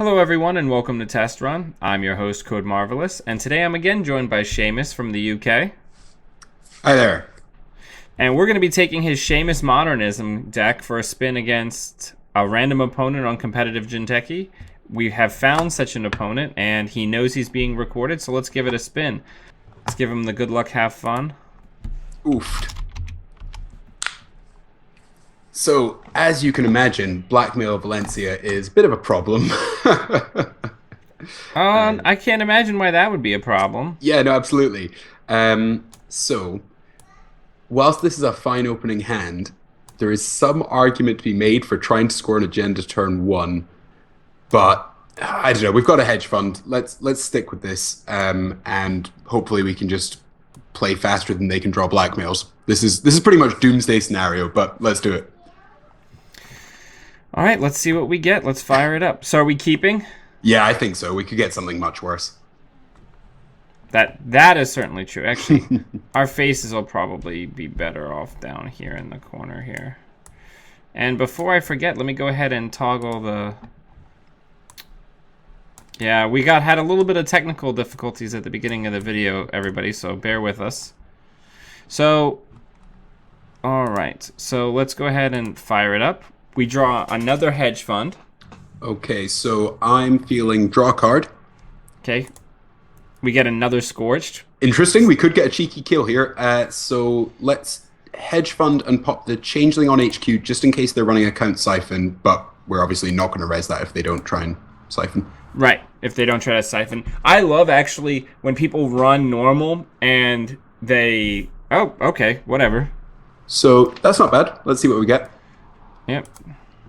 Hello everyone and welcome to Test Run. I'm your host Code Marvelous, and today I'm again joined by Seamus from the UK. Hi there. And we're going to be taking his Seamus Modernism deck for a spin against a random opponent on competitive Jinteki. We have found such an opponent and he knows he's being recorded, so let's give it a spin. Let's give him the good luck, have fun. Oof. So, as you can imagine, blackmail Valencia is a bit of a problem. I can't imagine why that would be a problem. Yeah, no, absolutely. So, whilst this is a fine opening hand, there is some argument to be made for trying to score an agenda turn one. But I don't know. We've got a hedge fund. Let's stick with this, and hopefully we can just play faster than they can draw blackmails. This is pretty much doomsday scenario, but let's do it. All right, let's see what we get. Let's fire it up. So are we keeping? Yeah, I think so. We could get something much worse. That is certainly true. Actually, our faces will probably be better off down here in the corner here. And before I forget, let me go ahead and toggle the... Yeah, we had a little bit of technical difficulties at the beginning of the video, everybody, so bear with us. So, all right. So let's go ahead and fire it up. We draw another hedge fund. Okay, so I'm feeling draw a card. Okay. We get another Scorched. Interesting. We could get a cheeky kill here. So let's hedge fund and pop the Changeling on HQ just in case they're running a Count Siphon, but we're obviously not going to res that if they don't try and Siphon. Right, if they don't try to Siphon. I love, actually, when people run normal and they... Oh, okay, whatever. So that's not bad. Let's see what we get. Yep.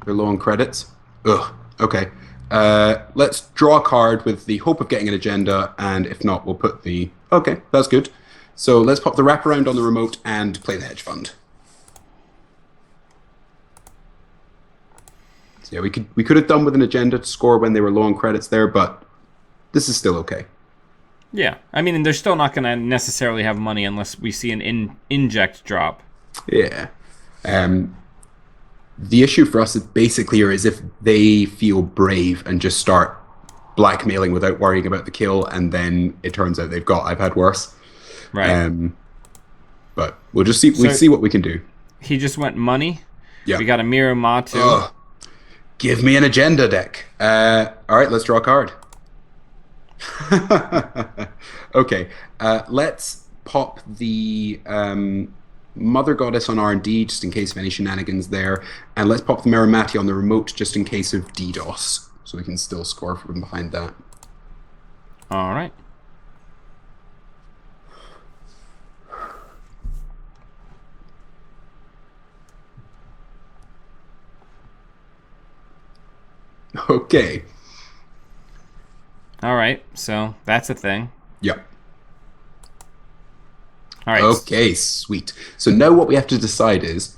They're low on credits. Ugh. Okay. Let's draw a card with the hope of getting an agenda, and if not, we'll put the... Okay, that's good. So let's pop the wraparound on the remote and play the hedge fund. So yeah, we could have done with an agenda to score when they were low on credits there, but this is still okay. Yeah, I mean, they're still not going to necessarily have money unless we see an inject drop. Yeah. The issue for us is basically is if they feel brave and just start blackmailing without worrying about the kill, and then it turns out I've had worse. Right. But we'll just see. We'll see what we can do. He just went money. Yeah. We got a Mirror Matu. Ugh. Give me an agenda deck. All right, let's draw a card. Okay. Let's pop the Mother Goddess on R&D just in case of any shenanigans there, and let's pop the Merimati on the remote just in case of DDoS, so we can still score from behind that. All right. Okay. All right, so that's a thing. Yep. All right. Okay, sweet. So now what we have to decide is,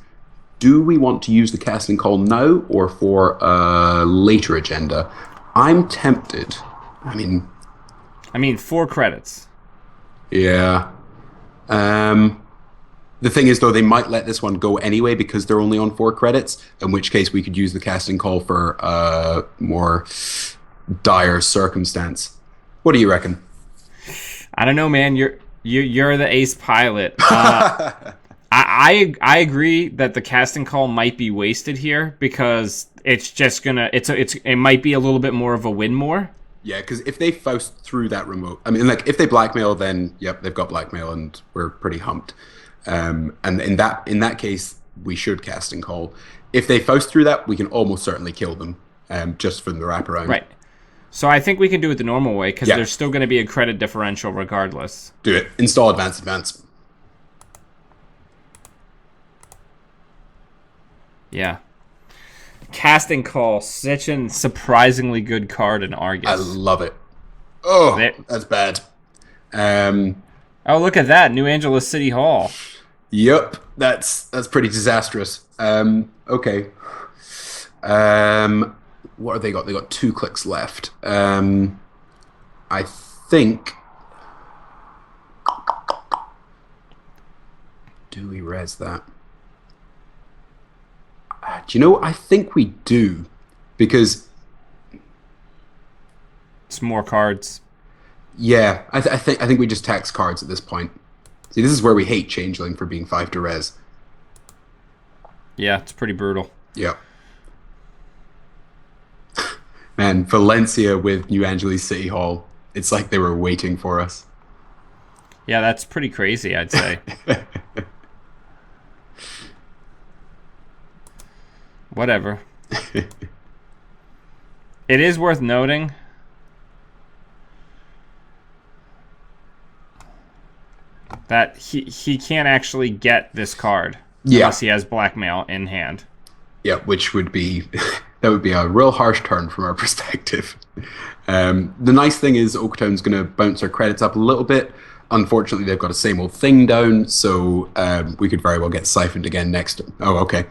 do we want to use the casting call now or for a later agenda? I'm tempted. I mean, 4 credits. Yeah. The thing is, though, they might let this one go anyway because they're only on 4 credits, in which case we could use the casting call for a more dire circumstance. What do you reckon? I don't know, man. You're the ace pilot. I agree that the casting call might be wasted here because it's just gonna it might be a little bit more of a win more. Yeah, because if they Faust through that remote, I mean, like if they blackmail, then yep, they've got blackmail and we're pretty humped. And in that case, we should casting call. If they Faust through that, we can almost certainly kill them, just from the wraparound. Right. So I think we can do it the normal way because Yeah. there's still going to be a credit differential regardless. Do it. Install advance. Yeah. Casting call, such a surprisingly good card in Argus. I love it. Oh, that's bad. Oh, look at that. New Angeles City Hall. Yep, that's pretty disastrous. Okay. What have they got? They got 2 clicks left. I think. Do we res that? Do you know? I think we do, because It's more cards. Yeah, I think we just tax cards at this point. See, this is where we hate Changeling for being 5 to res. Yeah, it's pretty brutal. Yeah. Man, Valencia with New Angeles City Hall. It's like they were waiting for us. Yeah, that's pretty crazy, I'd say. Whatever. It is worth noting that he can't actually get this card unless he has blackmail in hand. Yeah, which would be that would be a real harsh turn from our perspective. The nice thing is Oaktown's going to bounce our credits up a little bit. Unfortunately, they've got a same old thing down, so we could very well get siphoned again next. Oh, okay.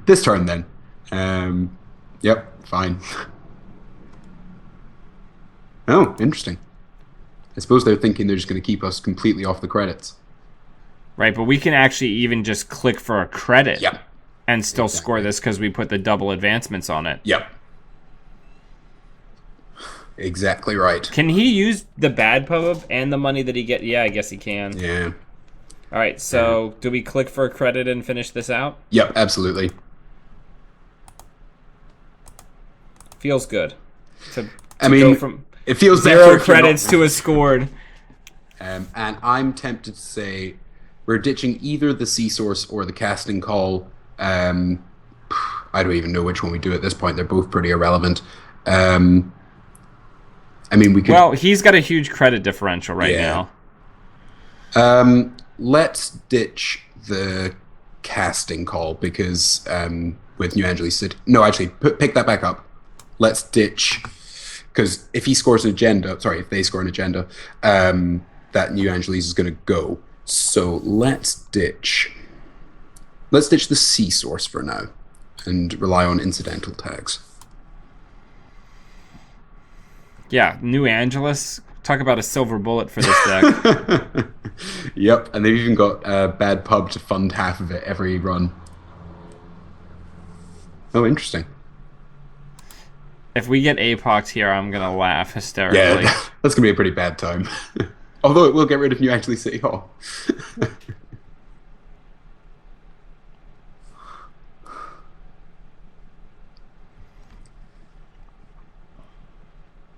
This turn then. Yep, fine. Oh, interesting. I suppose they're thinking they're just going to keep us completely off the credits. Right, but we can actually even just click for a credit. Yep. And still score this because we put the double advancements on it. Yep. Exactly right. Can he use the bad pub and the money that he get? Yeah, I guess he can. Yeah. All right, so do we click for a credit and finish this out? Yep, absolutely. Feels good. I mean, go from it feels 0 credits to a scored. And I'm tempted to say we're ditching either the sea source or the casting call. I don't even know which one we do at this point. They're both pretty irrelevant. I mean, we could. Well, he's got a huge credit differential right now. Let's ditch the casting call because with New Angeles City. No, actually, pick that back up. Let's ditch because if he scores an agenda, if they score an agenda, that New Angeles is going to go. So let's ditch the sea source for now and rely on incidental tags. Yeah, New Angeles. Talk about a silver bullet for this deck. Yep, and they've even got bad pub to fund half of it every run. Oh, interesting. If we get APOC'd here, I'm going to laugh hysterically. Yeah, that's going to be a pretty bad time. Although it will get rid of New Angeles City Hall.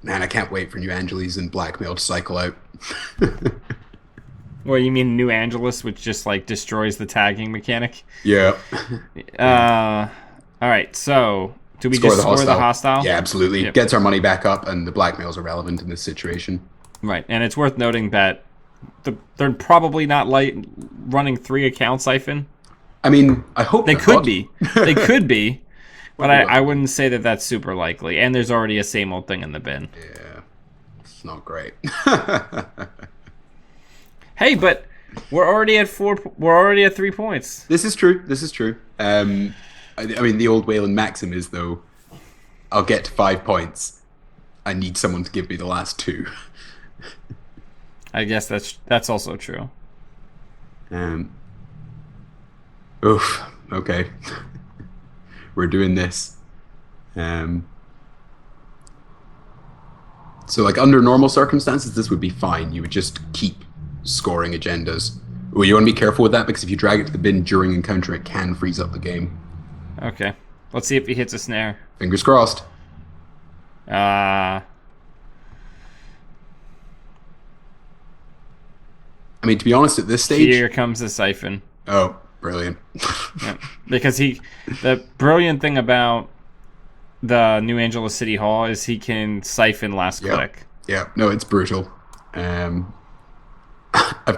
Man, I can't wait for New Angeles and Blackmail to cycle out. Well, you mean New Angeles, which just like destroys the tagging mechanic? Yeah. All right, so do we just score the hostile? Yeah, absolutely. Yep. Gets our money back up, and the blackmail's irrelevant in this situation. Right, and it's worth noting that they're probably not running 3 account siphon. I mean, I hope they could be. They could be. But I wouldn't say that that's super likely. And there's already a same old thing in the bin. Yeah. It's not great. Hey, but we're already at 3 points. This is true. I mean, the old Wayland maxim is, though, I'll get to 5 points. I need someone to give me the last 2. I guess that's also true. Oof. Okay. We're doing this. So, like, under normal circumstances, this would be fine. You would just keep scoring agendas. Well, you want to be careful with that, because if you drag it to the bin during encounter, it can freeze up the game. Okay. Let's see if he hits a snare. Fingers crossed. I mean, to be honest, at this stage... Here comes the siphon. Oh, brilliant. Yeah. Because the brilliant thing about the New Angeles City Hall is he can siphon last click. Yeah, no, it's brutal. I've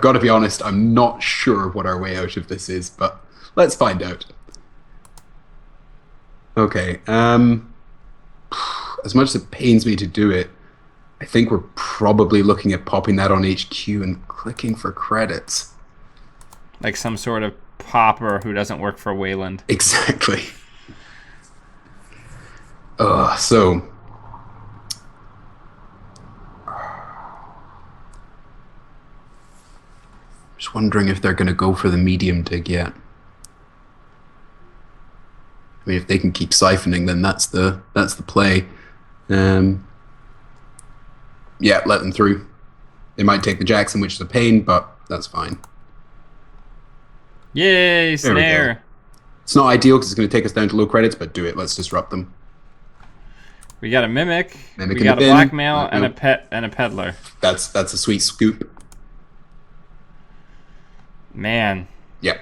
got to be honest, I'm not sure what our way out of this is, but let's find out. Okay, as much as it pains me to do it, I think we're probably looking at popping that on HQ and clicking for credits. Like some sort of popper who doesn't work for Wayland. Exactly. So... Just wondering if they're going to go for the medium dig yet. I mean, if they can keep siphoning, then that's the play. Yeah, let them through. They might take the Jackson, which is a pain, but that's fine. Yay, There we go. snare. It's not ideal because it's going to take us down to low credits, but do it. Let's disrupt them. We got a mimic. Mimic We in the got a bin. blackmail and Blackmail. a peddler. That's a sweet scoop. Man, Yep.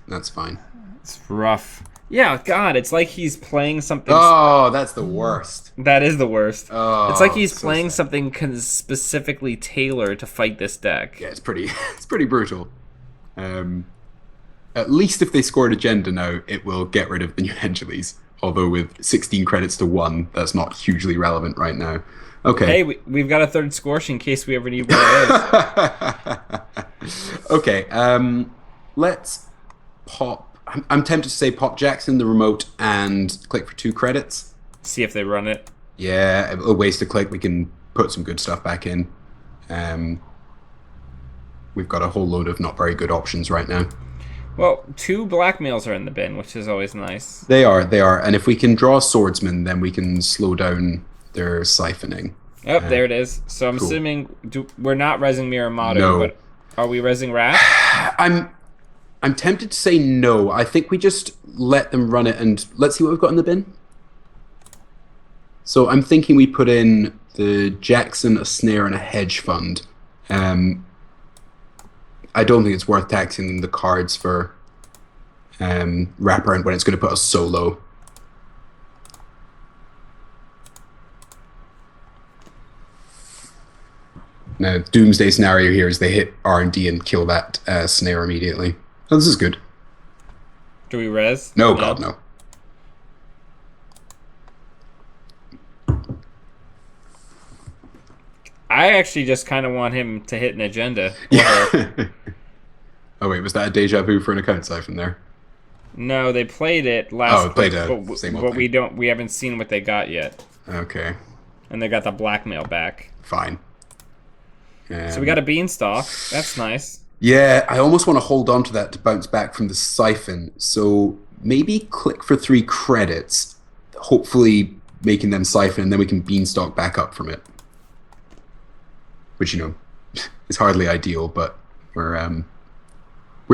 That's fine. it's rough. Yeah, God, it's like he's playing something. Oh, that's the worst. That is the worst. Oh, it's like he's so playing sad. something specifically tailored to fight this deck. Yeah, it's pretty it's pretty brutal. At least if they scored agenda now, it will get rid of the New Angeles. Although with 16 credits to 1, that's not hugely relevant right now. Okay. Hey, we've got a third scorch in case we ever need one of those. Okay, let's pop. I'm tempted to say pop Jackson the remote and click for 2 credits. See if they run it. Yeah, a waste to click. We can put some good stuff back in. We've got a whole load of not very good options right now. Well, 2 blackmails are in the bin, which is always nice. They are. And if we can draw swordsman, then we can slow down their siphoning. Oh, there it is. So I'm cool. assuming we're not resing Miramado, No. but are we resing Rat? I'm tempted to say no. I think we just let them run it and let's see what we've got in the bin. So I'm thinking we put in the Jackson, a snare, and a hedge fund. I don't think it's worth taxing the cards for wraparound when it's going to put us so low. Now, doomsday scenario here is they hit R&D and kill that snare immediately. Oh, this is good. Do we res? No, God, no. I actually just kind of want him to hit an agenda. Yeah. Oh, wait, was that a deja vu for an account siphon there? No, they played it last. Oh, played a but, same old but thing. we haven't seen what they got yet, Okay, and they got the blackmail back. fine. So we got a beanstalk. That's nice. Yeah, I almost want to hold on to that to bounce back from the siphon. So maybe click for 3 credits, hopefully making them siphon, and then we can beanstalk back up from it. Which, is hardly ideal, but we're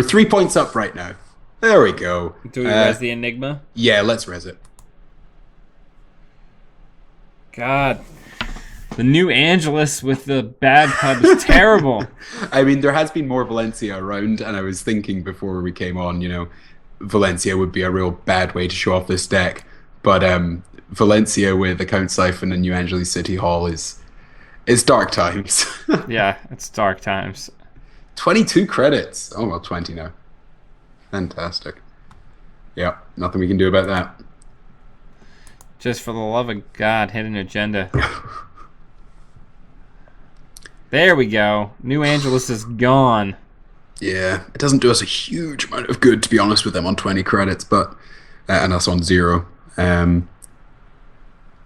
3 points up right now. There we go. Do we res the Enigma? Yeah, let's res it. God. The New Angeles with the bad pub is terrible. I mean, there has been more Valencia around, and I was thinking before we came on, Valencia would be a real bad way to show off this deck. But Valencia with Account Siphon and New Angeles City Hall is dark times. Yeah, it's dark times. 22 credits. Oh, well, 20 now. Fantastic. Yeah, nothing we can do about that. Just for the love of God, hit an agenda. There we go. New Angeles is gone. Yeah, it doesn't do us a huge amount of good, to be honest, with them on 20 credits, but and us on 0. And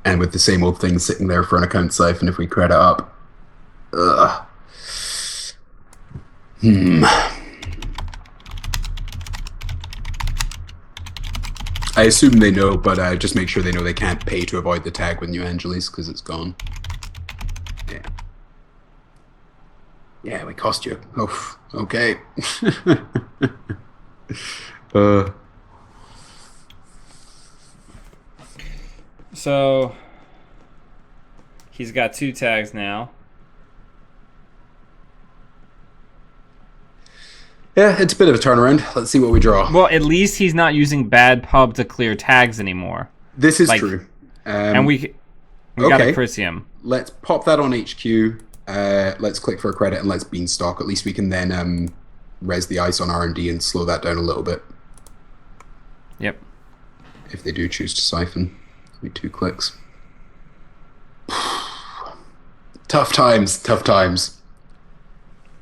with the same old thing sitting there for an account siphon if we credit up. Ugh. I assume they know, but just make sure they know they can't pay to avoid the tag with New Angeles because it's gone. Yeah. Yeah, we cost you. Oh, okay. So he's got 2 tags now. Yeah, it's a bit of a turnaround. Let's see what we draw. Well, at least he's not using bad pub to clear tags anymore. This is true. And we got a Chrysium. Let's pop that on HQ. Let's click for a credit and let's beanstalk. At least we can then res the ice on R&D and slow that down a little bit. Yep. If they do choose to siphon. It'll be 2 clicks. Tough times.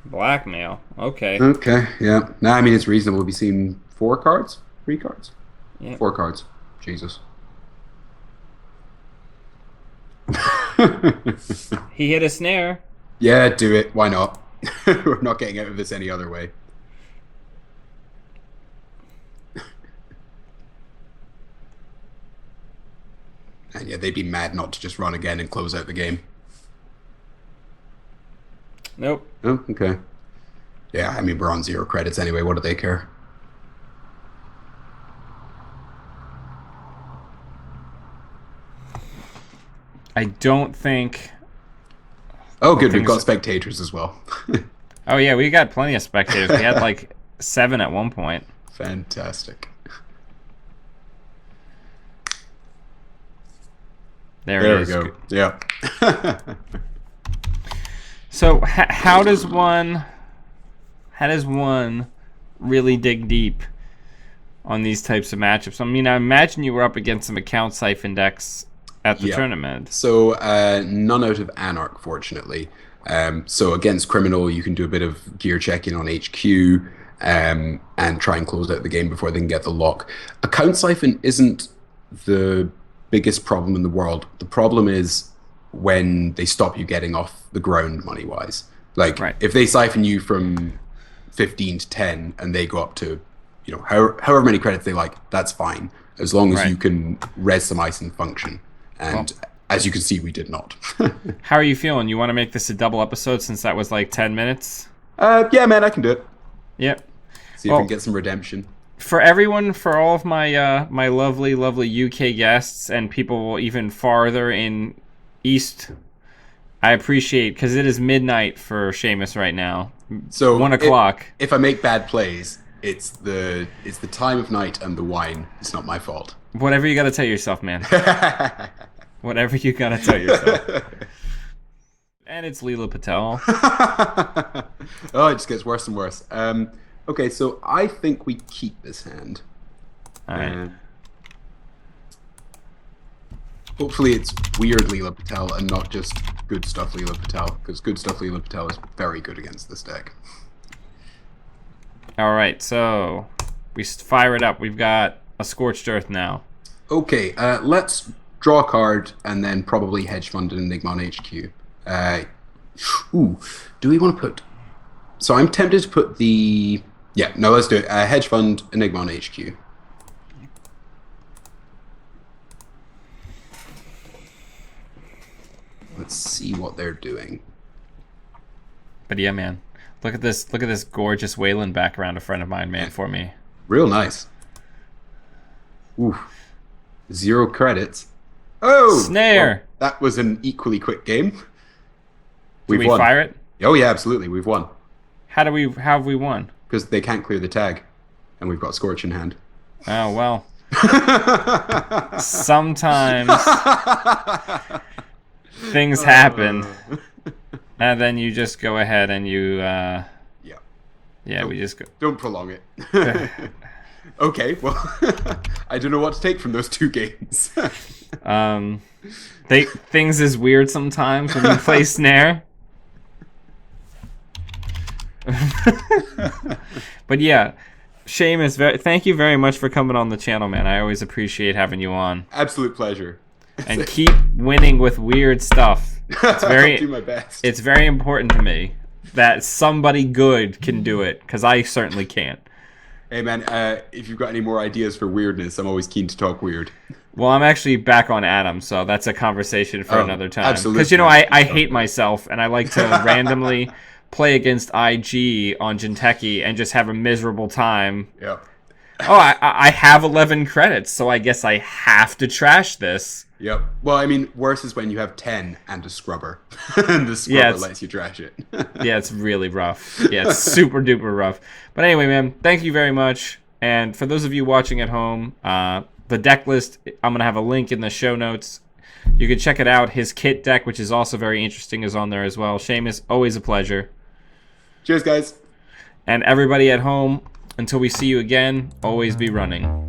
Blackmail. Okay. Okay, yeah. Nah, I mean, it's reasonable to be seeing 4 cards? 3 cards? Yeah. 4 cards. Jesus. He hit a snare. Yeah, do it. Why not? We're not getting out of this any other way. And yeah, they'd be mad not to just run again and close out the game. Nope. Oh, okay. Yeah, I mean, we're on 0 credits anyway. What do they care? I don't think... Oh, good. We've things- got spectators as well. Oh, yeah, we got plenty of spectators. We had like 7 at one point. Fantastic. There There it we is. go. Yeah. So how does one really dig deep on these types of matchups? I mean, I imagine you were up against some account siphon decks at the Yeah. tournament. So none out of Anarch, fortunately. So against Criminal, you can do a bit of gear checking on HQ and try and close out the game before they can get the lock. Account siphon isn't the biggest problem in the world. The problem is when they stop you getting off the ground money-wise. Like, Right. if they siphon you from 15 to 10 and they go up to, you know, however many credits they like, that's fine, as long as Right. you can res some ice and function. And as you can see, we did not. How are you feeling? You want to make this a double episode since that was like 10 minutes? Yeah, man, I can do it. Yep. See if we can get some redemption. For everyone, for all of my my lovely UK guests and people even farther in East, I appreciate, because it is midnight for Seamus right now. So 1 o'clock. If I make bad plays, it's the time of night and the wine. It's not my fault. Whatever you got to tell yourself, man. Whatever you got to tell yourself. And it's Leela Patel. Oh, it just gets worse and worse. Okay, so I think we keep this hand. All right. Hopefully it's weird Leela Patel and not just good stuff Leela Patel, because good stuff Leela Patel is very good against this deck. All right, so we fire it up. We've got a Scorched Earth now. Okay, let's draw a card and then probably hedge fund and Enigma on HQ. Do we want to put... So I'm tempted to put the... Yeah, no, let's do it. Hedge fund, Enigma on HQ. Let's see what they're doing. But yeah, man, look at this gorgeous Wayland background a friend of mine made for me. Real nice. Ooh. 0 credits. Oh! Snare! Well, that was an equally quick game. Did we won. fire it? Oh yeah, absolutely. We've won. How have we won? Because they can't clear the tag. And we've got Scorch in hand. Oh, well. Sometimes things happen. And then you just go ahead and you... Yeah. we just go... Don't prolong it. Okay, well, I don't know what to take from those 2 games. Things is weird sometimes when you play Snare. But yeah, Seamus, thank you very much for coming on the channel, man. I always appreciate having you on. Absolute pleasure. And keep winning with weird stuff. It's I'll do my best. It's very important to me that somebody good can do it, because I certainly can't. Hey man, if you've got any more ideas for weirdness, I'm always keen to talk weird. Well, I'm actually back on Adam, so that's a conversation for another time. Absolutely. Because, you know, I hate myself, and I like to randomly play against IG on Jinteki and just have a miserable time. Yeah. Oh, I have 11 credits, so I guess I have to trash this. Yep. Well, I mean, worse is when you have 10 and a scrubber. And the scrubber lets you trash it. Yeah, it's really rough. Yeah, it's super duper rough. But anyway, man, thank you very much. And for those of you watching at home, the deck list, I'm going to have a link in the show notes. You can check it out. His kit deck, which is also very interesting, is on there as well. Seamus, always a pleasure. Cheers, guys. And everybody at home, until we see you again, always be running.